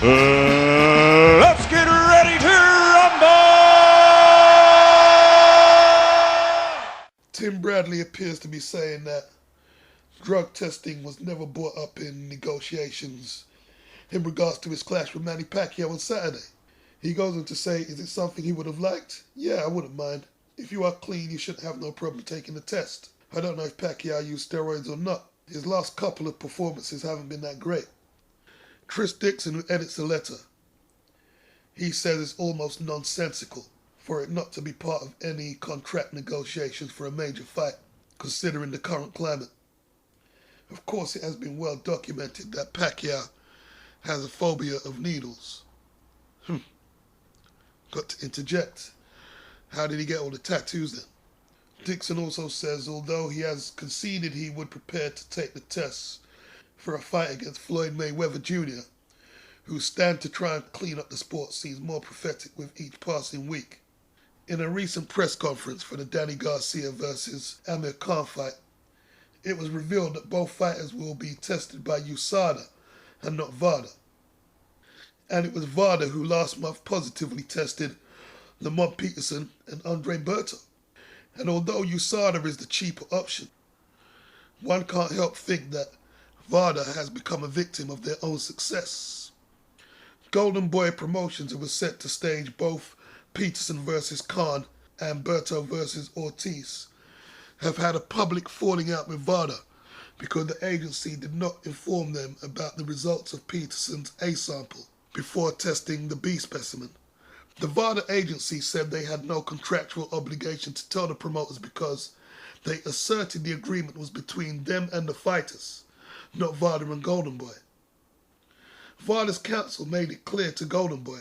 Let's get ready to rumble! Tim Bradley appears to be saying that drug testing was never brought up in negotiations in regards to his clash with Manny Pacquiao on Saturday. He goes on to say, is it something he would have liked? Yeah, I wouldn't mind. If you are clean, you shouldn't have no problem taking the test. I don't know if Pacquiao used steroids or not. His last couple of performances haven't been that great. Chris Dixon, who edits the letter, he says it's almost nonsensical for it not to be part of any contract negotiations for a major fight, considering the current climate. Of course, it has been well documented that Pacquiao has a phobia of needles. Got to interject. How did he get all the tattoos then? Dixon also says although he has conceded he would prepare to take the tests for a fight against Floyd Mayweather Jr., whose stand to try and clean up the sport seems more prophetic with each passing week. In a recent press conference for the Danny Garcia versus Amir Khan fight, it was revealed that both fighters will be tested by USADA and not VADA. And it was VADA who last month positively tested Lamont Peterson and Andre Berto. And although USADA is the cheaper option, one can't help think that VADA has become a victim of their own success. Golden Boy Promotions, who was set to stage both Peterson versus Khan and Berto versus Ortiz, have had a public falling out with VADA because the agency did not inform them about the results of Peterson's A sample before testing the B specimen. The VADA agency said they had no contractual obligation to tell the promoters because they asserted the agreement was between them and the fighters, not VADA and Golden Boy. VADA's counsel made it clear to Golden Boy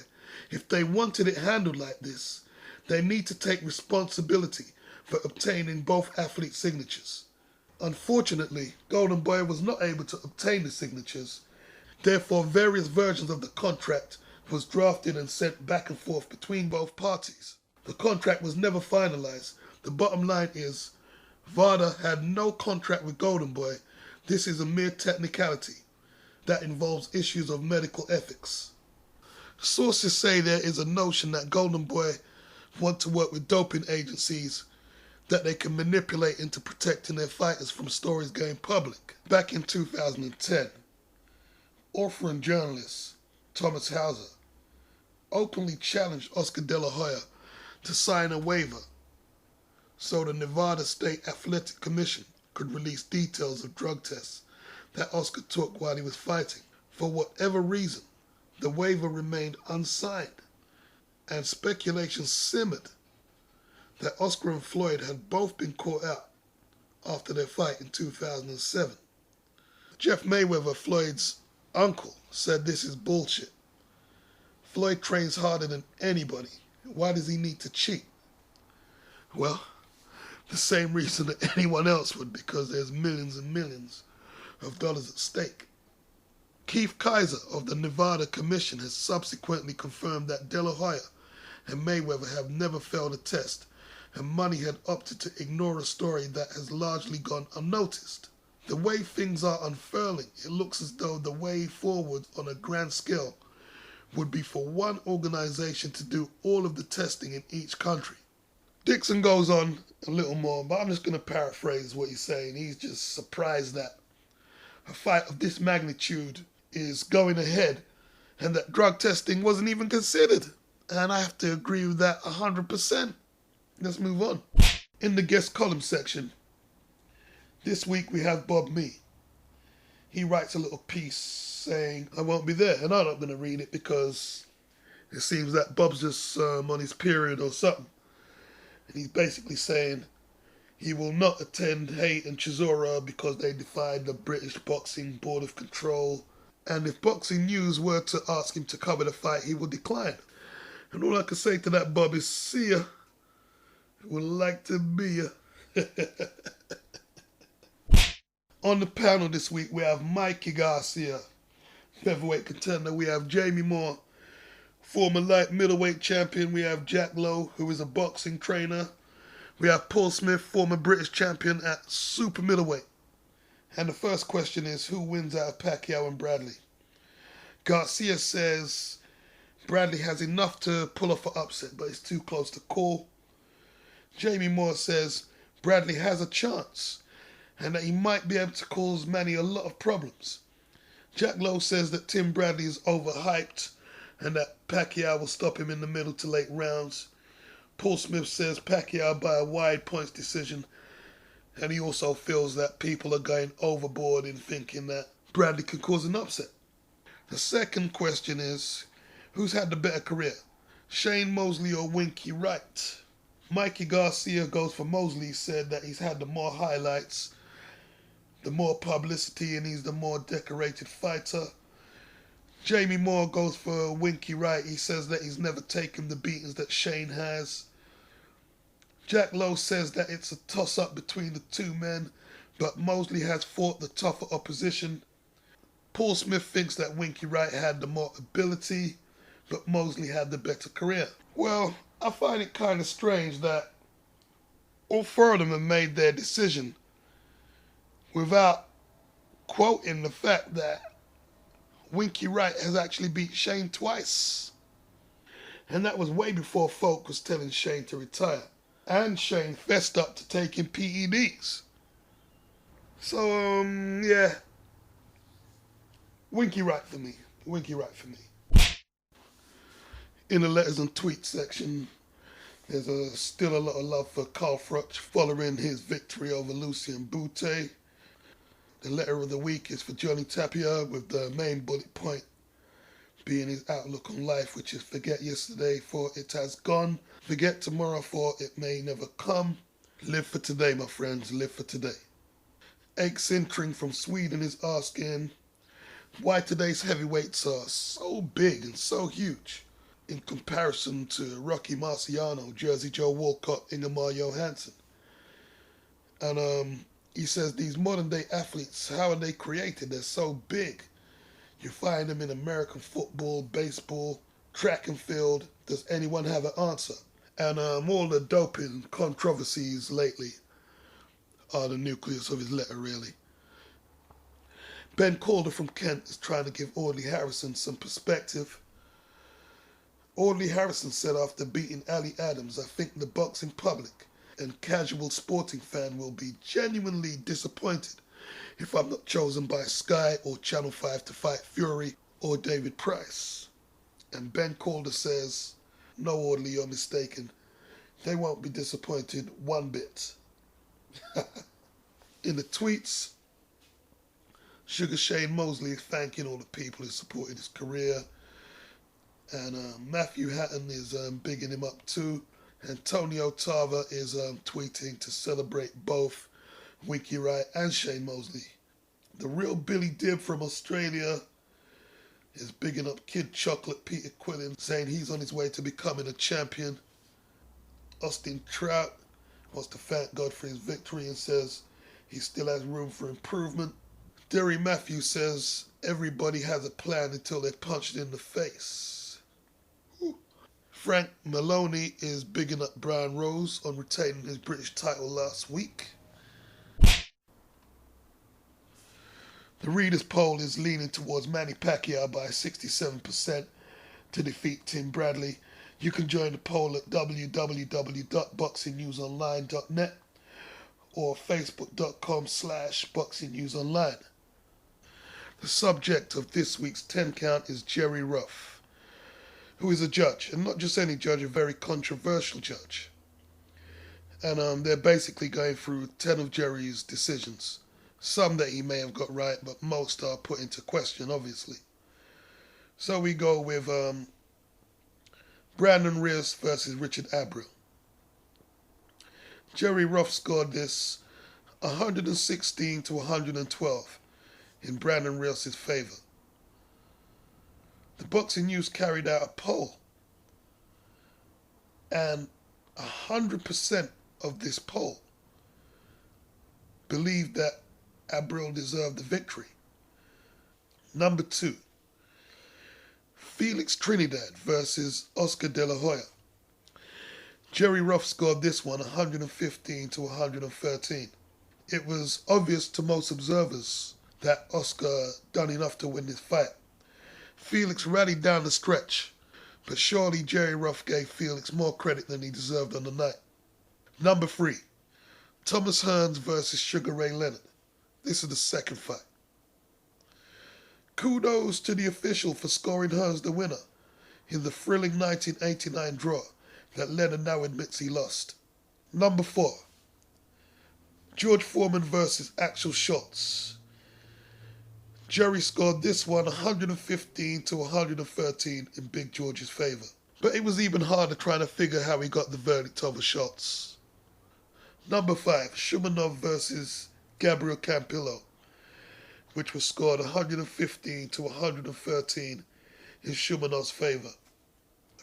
if they wanted it handled like this, they need to take responsibility for obtaining both athletes' signatures. Unfortunately, Golden Boy was not able to obtain the signatures. Therefore, various versions of the contract was drafted and sent back and forth between both parties. The contract was never finalized. The bottom line is, VADA had no contract with Golden Boy. This is a mere technicality that involves issues of medical ethics. Sources say there is a notion that Golden Boy want to work with doping agencies that they can manipulate into protecting their fighters from stories going public. Back in 2010, author and journalist Thomas Hauser openly challenged Oscar De La Hoya to sign a waiver so the Nevada State Athletic Commission could release details of drug tests that Oscar took while he was fighting. For whatever reason, the waiver remained unsigned, and speculation simmered that Oscar and Floyd had both been caught out after their fight in 2007. Jeff Mayweather, Floyd's uncle, said this is bullshit. Floyd trains harder than anybody. Why does he need to cheat? Well, the same reason that anyone else would, because there's millions and millions of dollars at stake. Keith Kaiser of the Nevada Commission has subsequently confirmed that De La Hoya and Mayweather have never failed a test, and Money had opted to ignore a story that has largely gone unnoticed. The way things are unfurling, it looks as though the way forward on a grand scale would be for one organization to do all of the testing in each country. Dixon goes on a little more, but I'm just going to paraphrase what he's saying. He's just surprised that a fight of this magnitude is going ahead and that drug testing wasn't even considered. And I have to agree with that 100%. Let's move on. In the guest column section, this week we have Bob Mee. He writes a little piece saying, I won't be there, and I'm not going to read it because it seems that Bob's just on his period or something. And he's basically saying he will not attend Haight and Chisora because they defied the British Boxing Board of Control. And if Boxing News were to ask him to cover the fight, he will decline. And all I can say to that, Bob, is see ya. Would like to be ya. On the panel this week, we have Mikey Garcia, featherweight contender. We have Jamie Moore, former light middleweight champion. We have Jack Lowe, who is a boxing trainer. We have Paul Smith, former British champion at super middleweight. And the first question is, who wins out of Pacquiao and Bradley? Garcia says Bradley has enough to pull off an upset, but it's too close to call. Jamie Moore says Bradley has a chance and that he might be able to cause Manny a lot of problems. Jack Lowe says that Tim Bradley is overhyped and that Pacquiao will stop him in the middle to late rounds. Paul Smith says Pacquiao by a wide points decision, and he also feels that people are going overboard in thinking that Bradley could cause an upset. The second question is, who's had the better career, Shane Mosley or Winky Wright? Mikey Garcia goes for Mosley, said that he's had the more highlights, the more publicity, and he's the more decorated fighter. Jamie Moore goes for Winky Wright. He says that he's never taken the beatings that Shane has. Jack Lowe says that it's a toss-up between the two men, but Mosley has fought the tougher opposition. Paul Smith thinks that Winky Wright had the more ability, but Mosley had the better career. Well, I find it kind of strange that all four of them have made their decision without quoting the fact that Winky Wright has actually beat Shane twice. And that was way before folk was telling Shane to retire. And Shane fessed up to taking PEDs. So, yeah. Winky Wright for me. Winky Wright for me. In the letters and tweets section, there's still a lot of love for Carl Froch following his victory over Lucien Boutte. The letter of the week is for Johnny Tapia, with the main bullet point being his outlook on life, which is forget yesterday for it has gone, forget tomorrow for it may never come. Live for today, my friends, live for today. Egg Sintring from Sweden is asking why today's heavyweights are so big and so huge in comparison to Rocky Marciano, Jersey Joe Walcott, Ingemar Johansson. And he says these modern day athletes, how are they created? They're so big. You find them in American football, baseball, track and field. Does anyone have an answer? And all the doping controversies lately are the nucleus of his letter, really. Ben Calder from Kent is trying to give Audley Harrison some perspective. Audley Harrison said after beating Ali Adams, I think the boxing public and casual sporting fan will be genuinely disappointed if I'm not chosen by Sky or Channel 5 to fight Fury or David Price. And Ben Calder says, no, Audley, you're mistaken. They won't be disappointed one bit. In the tweets, Sugar Shane Mosley is thanking all the people who supported his career. And Matthew Hatton is bigging him up too. Antonio Tava is tweeting to celebrate both Winky Wright and Shane Mosley. The real Billy Dibb from Australia is bigging up Kid Chocolate Peter Quillen, saying he's on his way to becoming a champion. Austin Trout wants to thank God for his victory and says he still has room for improvement. Derry Matthews says everybody has a plan until they're punched in the face. Whew. Frank Maloney is bigging up Brian Rose on retaining his British title last week. The readers' poll is leaning towards Manny Pacquiao by 67% to defeat Tim Bradley. You can join the poll at www.boxingnewsonline.net or facebook.com/boxingnewsonline. The subject of this week's 10 count is Jerry Ruff, who is a judge, and not just any judge, a very controversial judge. And they're basically going through 10 of Jerry's decisions. Some that he may have got right, but most are put into question, obviously. So we go with Brandon Rios versus Richard Abril. Jerry Ruff scored this 116 to 112 in Brandon Rios' favour. The Boxing News carried out a poll, and 100% of this poll believed that Abril deserved the victory. Number 2, Felix Trinidad versus Oscar De La Hoya. Jerry Ruff scored this one 115 to 113. It was obvious to most observers that Oscar done enough to win this fight. Felix rallied down the stretch, but surely Jerry Ruff gave Felix more credit than he deserved on the night. Number 3, Thomas Hearns versus Sugar Ray Leonard. This is the second fight. Kudos to the official for scoring Hearns the winner in the thrilling 1989 draw that Leonard now admits he lost. Number 4, George Foreman versus Axel Schultz. Jerry scored this one 115 to 113 in Big George's favour. But it was even harder trying to figure how he got the verdict over Schultz. Number 5, Shumanov versus Gabriel Campillo, which was scored 115 to 113 in Shumanov's favour.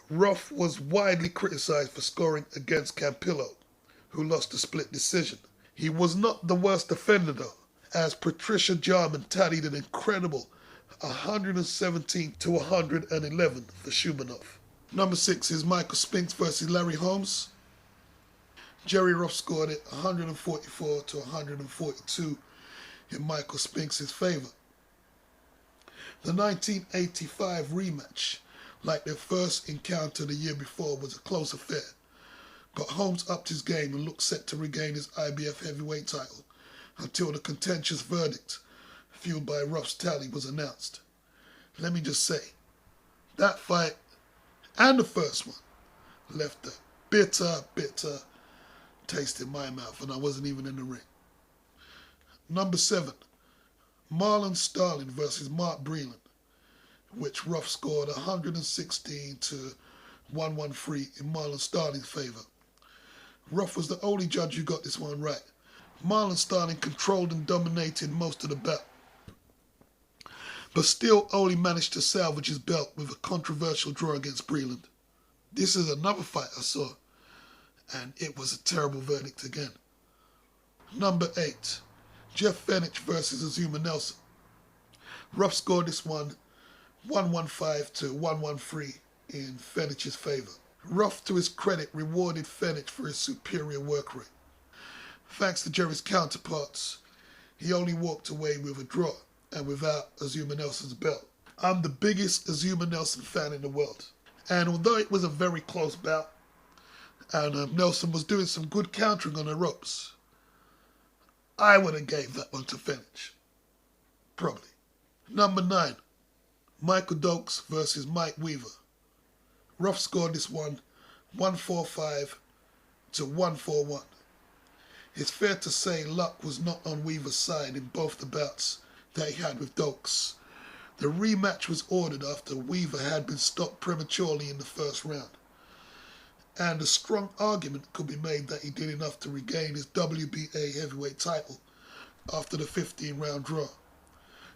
Ruff was widely criticised for scoring against Campillo, who lost a split decision. He was not the worst offender though, as Patricia Jarman tallied an incredible 117 to 111 for Shumanov. Number 6 is Michael Spinks versus Larry Holmes. Jerry Ruff scored it 144 to 142 in Michael Spinks' favour. The 1985 rematch, like their first encounter the year before, was a close affair, but Holmes upped his game and looked set to regain his IBF heavyweight title until the contentious verdict, fueled by Ruff's tally, was announced. Let me just say, that fight and the first one left a bitter taste in my mouth, and I wasn't even in the ring. Number 7, Marlon Starling versus Mark Breland, which Ruff scored 116 to 113 in Marlon Starling's favour. Ruff was the only judge who got this one right. Marlon Starling controlled and dominated most of the bout, but still only managed to salvage his belt with a controversial draw against Breland. This is another fight I saw, and it was a terrible verdict again. Number 8, Jeff Fenech versus Azuma Nelson. Ruff scored this one 115 to 113 in Fenech's favour. Ruff, to his credit, rewarded Fenech for his superior work rate. Thanks to Jerry's counterparts, he only walked away with a draw and without Azuma Nelson's belt. I'm the biggest Azuma Nelson fan in the world, and although it was a very close bout, and Nelson was doing some good countering on the ropes, I would have gave that one to Fenech. Probably. Number 9, Michael Dokes versus Mike Weaver. Ruff scored this one 145 to 141. It's fair to say luck was not on Weaver's side in both the bouts that he had with Dokes. The rematch was ordered after Weaver had been stopped prematurely in the first round, and a strong argument could be made that he did enough to regain his WBA heavyweight title after the 15-round draw.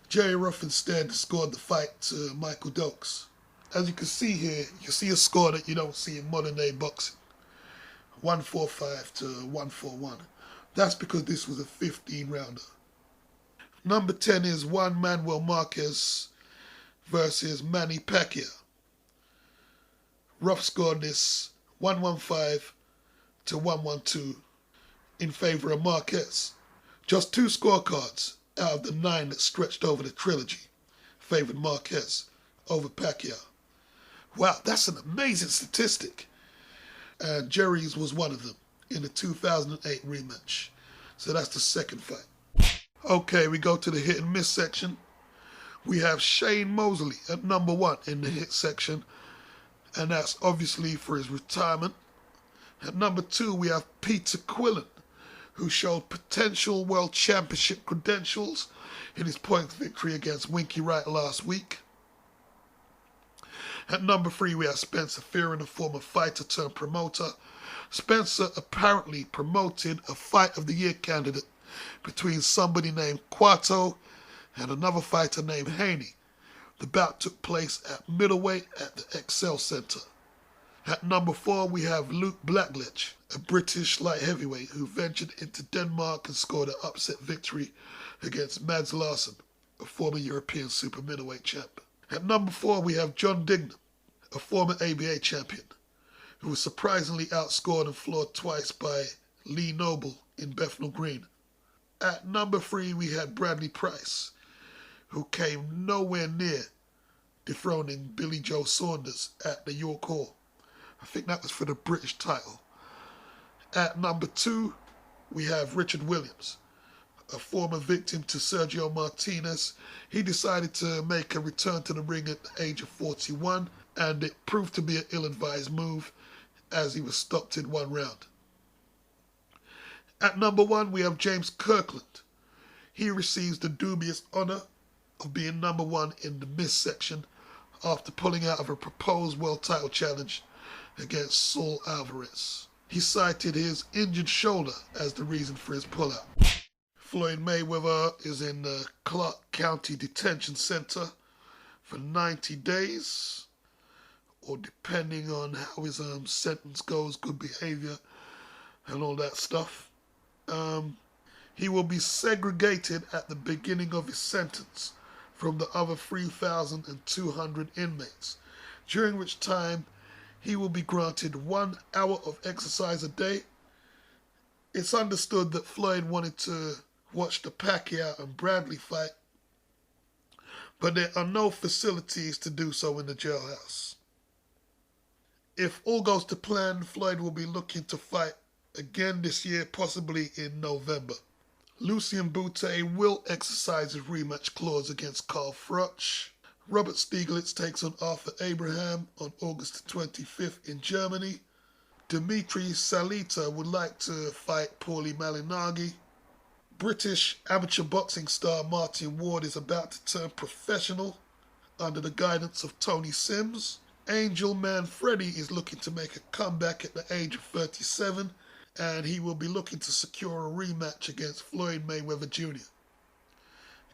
Jerry Ruff instead scored the fight to Michael Dokes. As you can see here, you see a score that you don't see in modern-day boxing. 145 to 141. That's because this was a 15-rounder. Number 10 is Juan Manuel Marquez versus Manny Pacquiao. Ruff scored this 115 to 112 in favour of Marquez. Just 2 scorecards out of the 9 that stretched over the trilogy favoured Marquez over Pacquiao. Wow, that's an amazing statistic. And Jerry's was one of them in the 2008 rematch. So that's the second fight. Okay, we go to the hit and miss section. We have Shane Mosley at number 1 in the hit section, and that's obviously for his retirement. At number 2, we have Peter Quillen, who showed potential world championship credentials in his points victory against Winky Wright last week. At number 3, we have Spencer Fearon, a former fighter turned promoter. Spencer apparently promoted a Fight of the Year candidate between somebody named Quato and another fighter named Haney. The bout took place at middleweight at the Excel Center. At number 4, we have Luke Blackledge, a British light heavyweight who ventured into Denmark and scored an upset victory against Mads Larsen, a former European super middleweight champ. At number 4, we have John Dignam, a former ABA champion, who was surprisingly outscored and floored twice by Lee Noble in Bethnal Green. At number 3, we had Bradley Price, who came nowhere near dethroning Billy Joe Saunders at the York Hall. I think that was for the British title. At number 2, we have Richard Williams, a former victim to Sergio Martinez. He decided to make a return to the ring at the age of 41, and it proved to be an ill-advised move as he was stopped in 1 round. At number 1, we have James Kirkland. He receives the dubious honour of being number 1 in the Miss section after pulling out of a proposed world title challenge against Saul Alvarez. He cited his injured shoulder as the reason for his pullout. Floyd Mayweather is in the Clark County Detention Center for 90 days, or depending on how his sentence goes, good behavior and all that stuff. He will be segregated at the beginning of his sentence from the other 3,200 inmates, during which time he will be granted 1 hour of exercise a day. It's understood that Floyd wanted to watch the Pacquiao and Bradley fight, but there are no facilities to do so in the jailhouse. If all goes to plan, Floyd will be looking to fight again this year, possibly in November. Lucien Boutte will exercise his rematch clause against Carl Froch. Robert Stieglitz takes on Arthur Abraham on August 25th in Germany. Dimitri Salita would like to fight Paulie Malignaggi. British amateur boxing star Martin Ward is about to turn professional under the guidance of Tony Sims. Angel Man Freddy is looking to make a comeback at the age of 37, and he will be looking to secure a rematch against Floyd Mayweather Jr.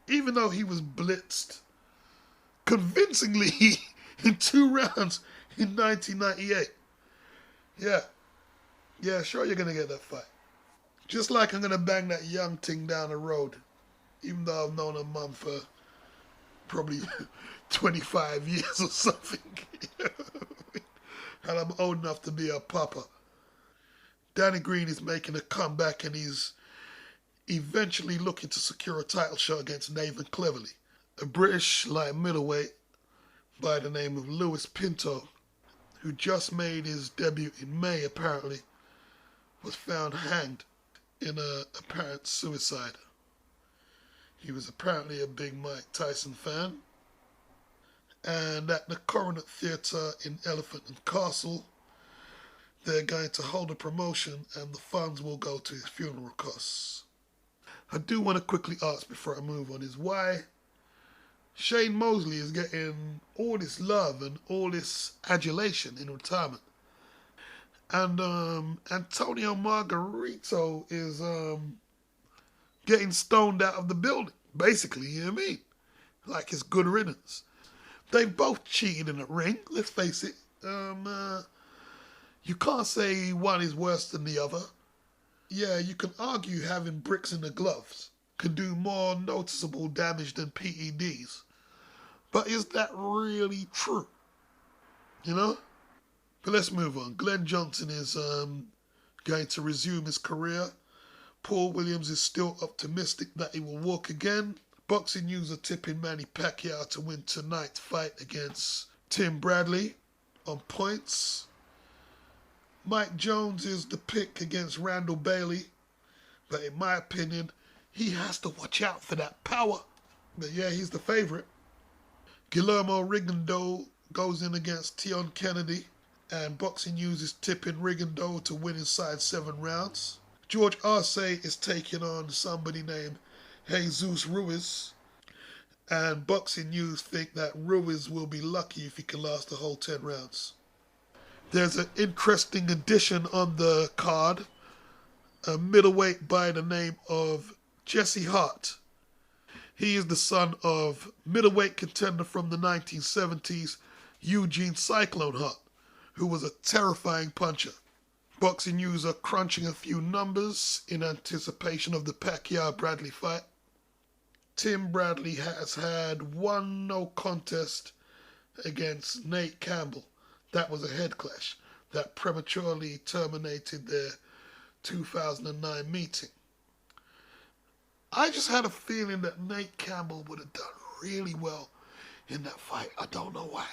Even though he was blitzed convincingly in 2 rounds in 1998. Yeah, sure you're going to get that fight. Just like I'm going to bang that young ting down the road, even though I've known her mum for probably 25 years or something. And I'm old enough to be her papa. Danny Green is making a comeback, and he's eventually looking to secure a title shot against Nathan Cleverly. A British light middleweight by the name of Lewis Pinto, who just made his debut in May apparently, was found hanged in an apparent suicide. He was apparently a big Mike Tyson fan. And at the Coronet Theatre in Elephant and Castle, they're going to hold a promotion, and the funds will go to his funeral costs. I do want to quickly ask before I move on is why Shane Mosley is getting all this love and all this adulation in retirement. And Antonio Margarito is getting stoned out of the building, basically, you know what I mean? Like it's good riddance. They both cheated in the ring, let's face it. You can't say one is worse than the other. Yeah, you can argue having bricks in the gloves can do more noticeable damage than PEDs. But is that really true? You know? But let's move on. Glenn Johnson is going to resume his career. Paul Williams is still optimistic that he will walk again. Boxing News are tipping Manny Pacquiao to win tonight's fight against Tim Bradley on points. Mike Jones is the pick against Randall Bailey. But in my opinion, he has to watch out for that power. But yeah, he's the favourite. Guillermo Rigondeaux goes in against Tion Kennedy, and Boxing News is tipping Rigondeaux to win inside 7 rounds. George Arce is taking on somebody named Jesus Ruiz, and Boxing News think that Ruiz will be lucky if he can last the whole 10 rounds. There's an interesting addition on the card, a middleweight by the name of Jesse Hart. He is the son of middleweight contender from the 1970s, Eugene Cyclone Hart, who was a terrifying puncher. Boxing News are crunching a few numbers in anticipation of the Pacquiao-Bradley fight. Tim Bradley has had 1 no contest against Nate Campbell. That was a head clash that prematurely terminated their 2009 meeting. I just had a feeling that Nate Campbell would have done really well in that fight. I don't know why.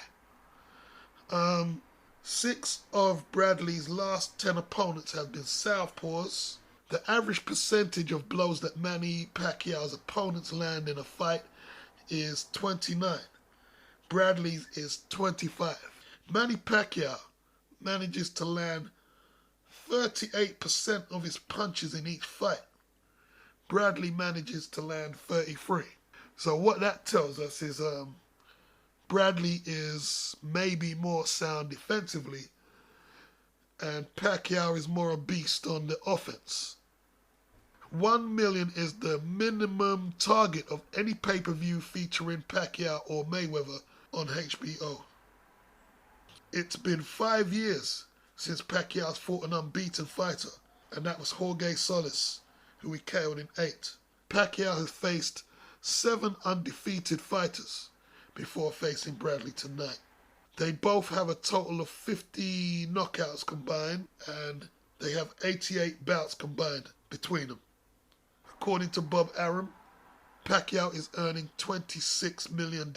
6 of Bradley's last 10 opponents have been southpaws. The average percentage of blows that Manny Pacquiao's opponents land in a fight is 29. Bradley's is 25. Manny Pacquiao manages to land 38% of his punches in each fight. Bradley manages to land 33. So what that tells us is Bradley is maybe more sound defensively, and Pacquiao is more a beast on the offense. 1 million is the minimum target of any pay-per-view featuring Pacquiao or Mayweather on HBO. It's been 5 years since Pacquiao's fought an unbeaten fighter, and that was Jorge Solis, who he KO'd in 8. Pacquiao has faced 7 undefeated fighters before facing Bradley tonight. They both have a total of 50 knockouts combined, and they have 88 bouts combined between them. According to Bob Arum, Pacquiao is earning $26 million,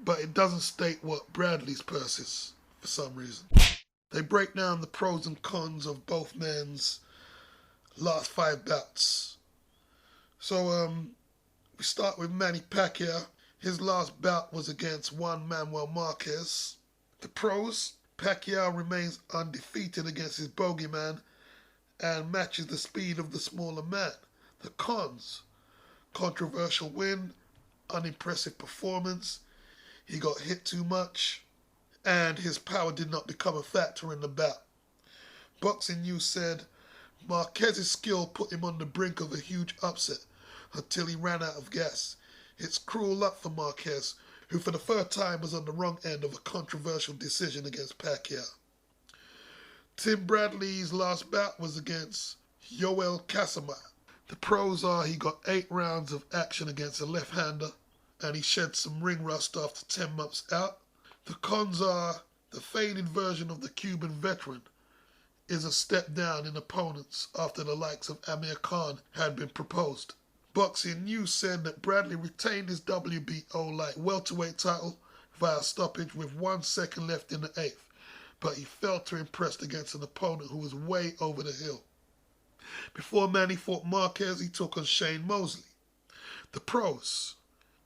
but it doesn't state what Bradley's purse is for some reason. They break down the pros and cons of both men's last 5 bouts. So we start with Manny Pacquiao. His last bout was against Juan Manuel Marquez. The pros: Pacquiao remains undefeated against his bogeyman and matches the speed of the smaller man. The cons: controversial win, unimpressive performance, he got hit too much, and his power did not become a factor in the bout. Boxing News said Marquez's skill put him on the brink of a huge upset until he ran out of gas. It's cruel luck for Marquez, who for the third time was on the wrong end of a controversial decision against Pacquiao. Tim Bradley's last bout was against Yoel Casamar. The pros are he got 8 rounds of action against a left-hander, and he shed some ring rust after 10 months out. The cons are the faded version of the Cuban veteran is a step down in opponents after the likes of Amir Khan had been proposed. Boxing News said that Bradley retained his WBO light welterweight title via stoppage with 1 second left in the 8th, but he failed to impress against an opponent who was way over the hill. Before Manny fought Marquez, he took on Shane Mosley. The pros: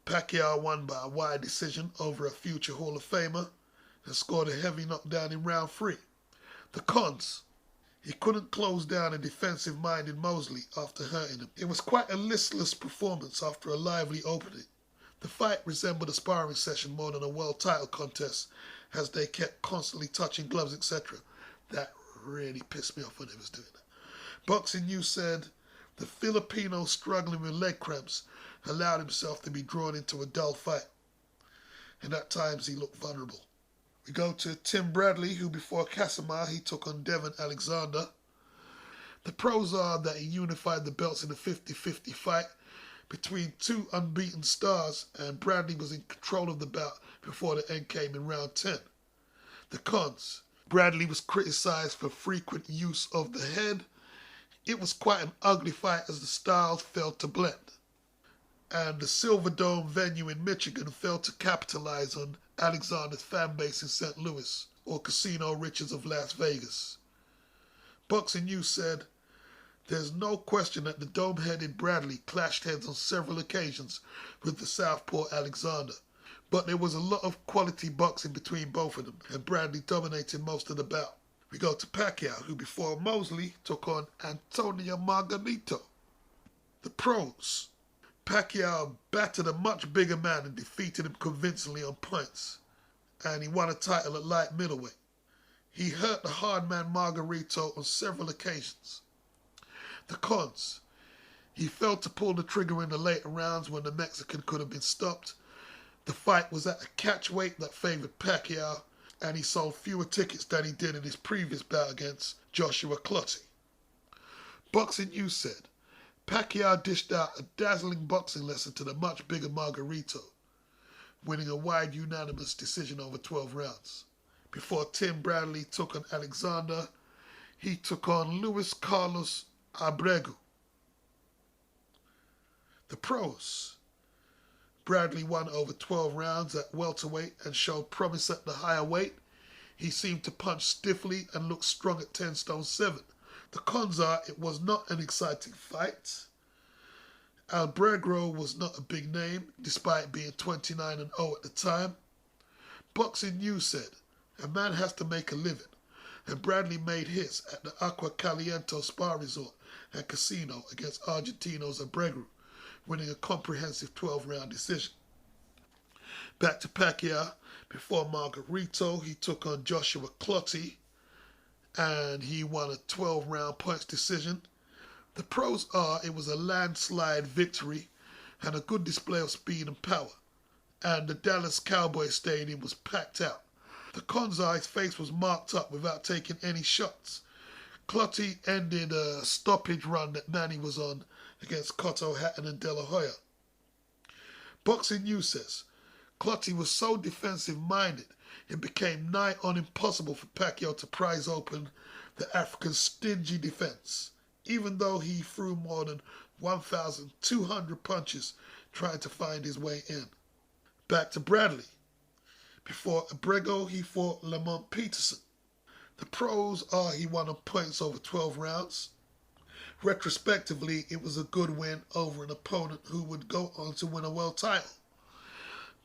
Pacquiao won by a wide decision over a future Hall of Famer and scored a heavy knockdown in round 3. The cons: he couldn't close down a defensive-minded Mosley after hurting him. It was quite a listless performance after a lively opening. The fight resembled a sparring session more than a world title contest, as they kept constantly touching gloves, etc. That really pissed me off when they was doing that. Boxing News said the Filipino struggling with leg cramps allowed himself to be drawn into a dull fight, and at times he looked vulnerable. We go to Tim Bradley, who before Casamar, he took on Devon Alexander. The pros are that he unified the belts in a 50-50 fight between 2 unbeaten stars, and Bradley was in control of the bout before the end came in round 10. The cons: Bradley was criticized for frequent use of the head. It was quite an ugly fight as the styles failed to blend, and the Silverdome venue in Michigan failed to capitalize on Alexander's fan base in St. Louis or Casino Riches of Las Vegas. Boxing News said there's no question that the dome-headed Bradley clashed heads on several occasions with the southpaw Alexander, but there was a lot of quality boxing between both of them, and Bradley dominated most of the bout. We go to Pacquiao, who before Mosley took on Antonio Margarito. The pros: Pacquiao battered a much bigger man and defeated him convincingly on points, and he won a title at light middleweight. He hurt the hard man Margarito on several occasions. The cons: he failed to pull the trigger in the later rounds when the Mexican could have been stopped. The fight was at a catch weight that favored Pacquiao, and he sold fewer tickets than he did in his previous bout against Joshua Clottey. Boxing News said Pacquiao dished out a dazzling boxing lesson to the much bigger Margarito, winning a wide unanimous decision over 12 rounds. Before Tim Bradley took on Alexander, he took on Luis Carlos Abregu. The pros: Bradley won over 12 rounds at welterweight and showed promise at the higher weight. He seemed to punch stiffly and looked strong at 10 stone 7. The cons are it was not an exciting fight. Albergro was not a big name, despite being 29-0 at the time. Boxing News said, a man has to make a living, and Bradley made his at the Agua Caliente Spa Resort and Casino against Argentino's Albergro, winning a comprehensive 12-round decision. Back to Pacquiao. Before Margarito, he took on Joshua Clottey, and he won a 12-round points decision. The pros are it was a landslide victory and a good display of speed and power, and the Dallas Cowboy Stadium was packed out. The cons are his face was marked up without taking any shots. Clottey ended a stoppage run that Manny was on against Cotto, Hatton and De La Hoya. Boxing News says, Clottey was so defensive-minded it became nigh on impossible for Pacquiao to prise open the African's stingy defense, even though he threw more than 1,200 punches trying to find his way in. Back to Bradley. Before Abrego, he fought Lamont Peterson. The pros are he won on points over 12 rounds. Retrospectively, it was a good win over an opponent who would go on to win a world title.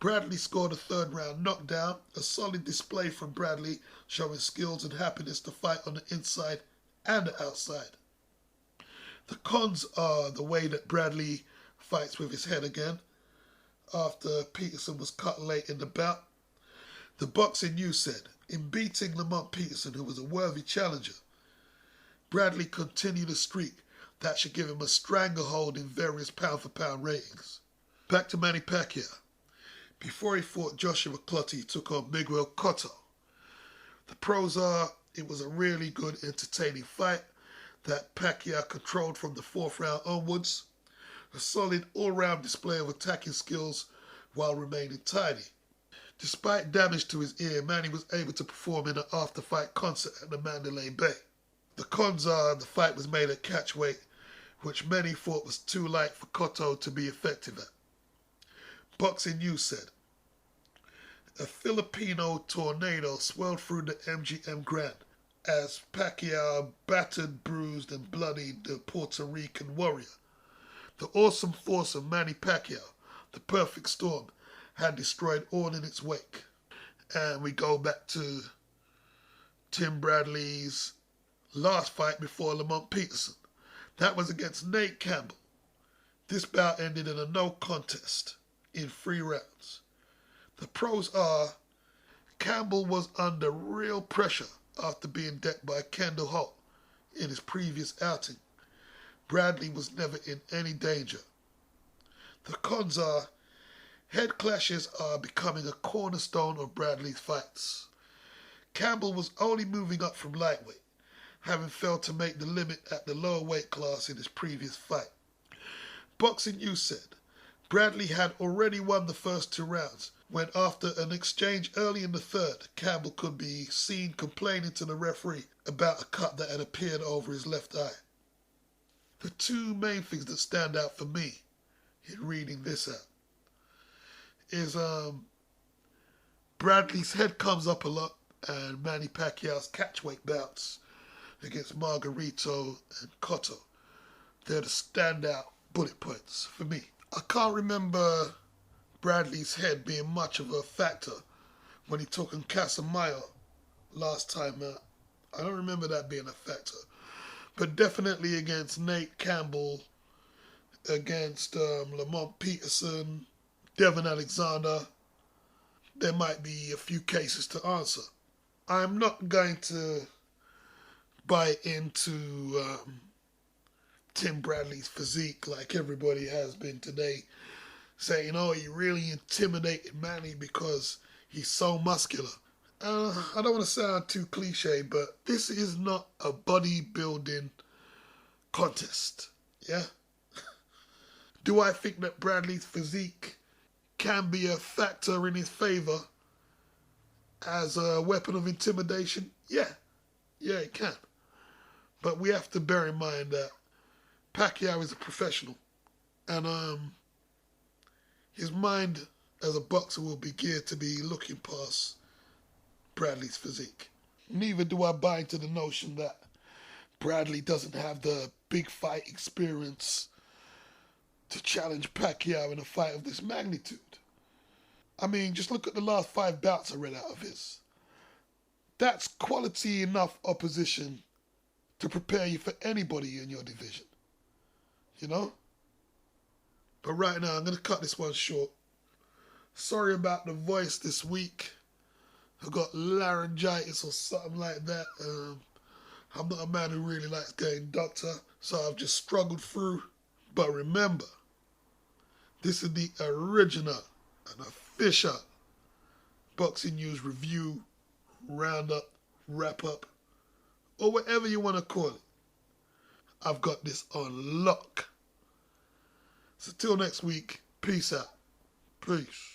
Bradley scored a third-round knockdown, a solid display from Bradley, showing skills and happiness to fight on the inside and the outside. The cons are the way that Bradley fights with his head again, after Peterson was cut late in the bout. The Boxing News said, in beating Lamont Peterson, who was a worthy challenger, Bradley continued a streak that should give him a stranglehold in various pound-for-pound ratings. Back to Manny Pacquiao. Before he fought Joshua Clottey, he took on Miguel Cotto. The pros are it was a really good, entertaining fight that Pacquiao controlled from the 4th round onwards. A solid all-round display of attacking skills while remaining tidy. Despite damage to his ear, Manny was able to perform in an after-fight concert at the Mandalay Bay. The cons are the fight was made at catchweight, which many thought was too light for Cotto to be effective at. Boxing News said, a Filipino tornado swelled through the MGM Grand as Pacquiao battered, bruised and bloodied the Puerto Rican warrior. The awesome force of Manny Pacquiao, the perfect storm, had destroyed all in its wake. And we go back to Tim Bradley's last fight before Lamont Peterson. That was against Nate Campbell. This bout ended in a no contest in 3 rounds. The pros are Campbell was under real pressure after being decked by Kendall Holt in his previous outing. Bradley was never in any danger. The cons are head clashes are becoming a cornerstone of Bradley's fights. Campbell was only moving up from lightweight, having failed to make the limit at the lower weight class in his previous fight. Boxing News said Bradley had already won the first 2 rounds when, after an exchange early in the 3rd, Campbell could be seen complaining to the referee about a cut that had appeared over his left eye. The 2 main things that stand out for me in reading this out is Bradley's head comes up a lot, and Manny Pacquiao's catchweight bouts against Margarito and Cotto. They're the standout bullet points for me. I can't remember Bradley's head being much of a factor when he took on Casamayo last time out. I don't remember that being a factor. But definitely against Nate Campbell, against Lamont Peterson, Devin Alexander, there might be a few cases to answer. I'm not going to buy into Tim Bradley's physique like everybody has been today, saying, oh, he really intimidated Manny because he's so muscular. I don't want to sound too cliche, but this is not a bodybuilding contest, yeah? Do I think that Bradley's physique can be a factor in his favour as a weapon of intimidation? Yeah, it can. But we have to bear in mind that Pacquiao is a professional, and his mind as a boxer will be geared to be looking past Bradley's physique. Neither do I buy into the notion that Bradley doesn't have the big fight experience to challenge Pacquiao in a fight of this magnitude. I mean, just look at the last 5 bouts I read out of his. That's quality enough opposition to prepare you for anybody in your division. You know? But right now, I'm going to cut this one short. Sorry about the voice this week. I got laryngitis or something like that. I'm not a man who really likes getting doctor, so I've just struggled through. But remember, this is the original and official Boxing News review, roundup, wrap up, or whatever you want to call it. I've got this on lock. So till next week, peace out. Peace.